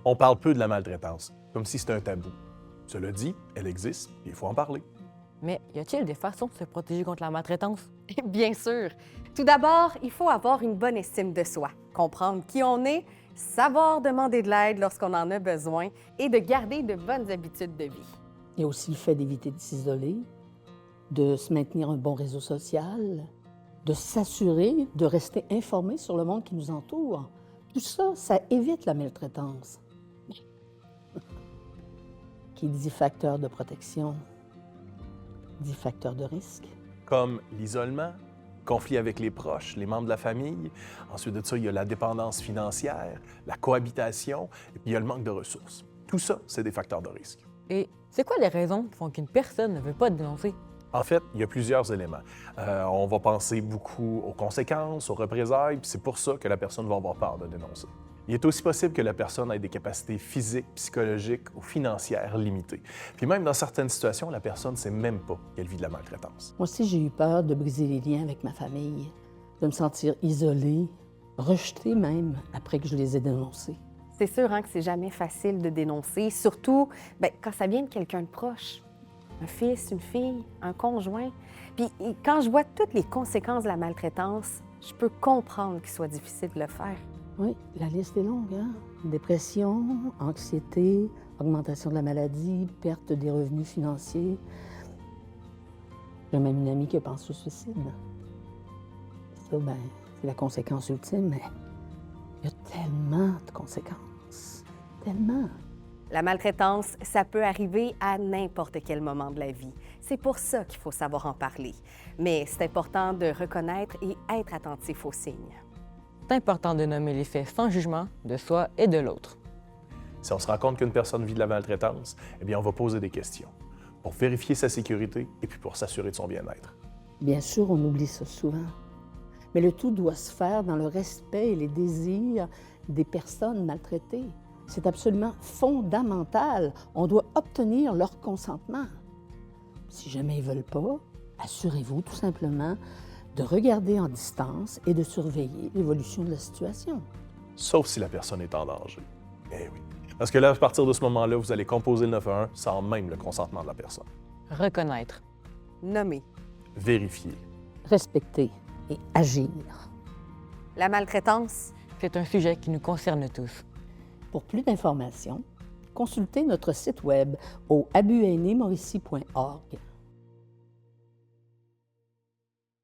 On parle peu de la maltraitance, comme si c'était un tabou. Cela dit, elle existe et il faut en parler. Mais y a-t-il des façons de se protéger contre la maltraitance? Bien sûr. Tout d'abord, il faut avoir une bonne estime de soi, comprendre qui on est, savoir demander de l'aide lorsqu'on en a besoin et de garder de bonnes habitudes de vie. Il y a aussi le fait d'éviter de s'isoler, de se maintenir un bon réseau social, de s'assurer de rester informé sur le monde qui nous entoure. Tout ça, ça évite la maltraitance. Qui dit facteur de protection, dit facteur de risque. Comme l'isolement, conflit avec les proches, les membres de la famille. Ensuite de ça, il y a la dépendance financière, la cohabitation, et puis il y a le manque de ressources. Tout ça, c'est des facteurs de risque. Et c'est quoi les raisons qui font qu'une personne ne veut pas dénoncer? En fait, il y a plusieurs éléments. On va penser beaucoup aux conséquences, aux représailles, puis c'est pour ça que la personne va avoir peur de dénoncer. Il est aussi possible que la personne ait des capacités physiques, psychologiques ou financières limitées. Puis même dans certaines situations, la personne ne sait même pas qu'elle vit de la maltraitance. Moi aussi, j'ai eu peur de briser les liens avec ma famille, de me sentir isolée, rejetée même, après que je les ai dénoncés. C'est sûr que c'est jamais facile de dénoncer, surtout quand ça vient de quelqu'un de proche. Un fils, une fille, un conjoint. Puis quand je vois toutes les conséquences de la maltraitance, je peux comprendre qu'il soit difficile de le faire. Oui, la liste est longue, hein? Dépression, anxiété, augmentation de la maladie, perte des revenus financiers. J'ai même une amie qui pense au suicide. Ça, c'est la conséquence ultime, mais il y a tellement de conséquences. Tellement. La maltraitance, ça peut arriver à n'importe quel moment de la vie. C'est pour ça qu'il faut savoir en parler. Mais c'est important de reconnaître et être attentif aux signes. C'est important de nommer les faits sans jugement de soi et de l'autre. Si on se rend compte qu'une personne vit de la maltraitance, eh bien, on va poser des questions pour vérifier sa sécurité et puis pour s'assurer de son bien-être. Bien sûr, on oublie ça souvent. Mais le tout doit se faire dans le respect et les désirs des personnes maltraitées. C'est absolument fondamental. On doit obtenir leur consentement. Si jamais ils ne veulent pas, assurez-vous tout simplement de regarder en distance et de surveiller l'évolution de la situation. Sauf si la personne est en danger. Eh oui. Parce que là, à partir de ce moment-là, vous allez composer le 911 sans même le consentement de la personne. Reconnaître. Nommer. Vérifier. Respecter et agir. La maltraitance, C'est un sujet qui nous concerne tous. Pour plus d'informations, consultez notre site web au abuainémauricie.org.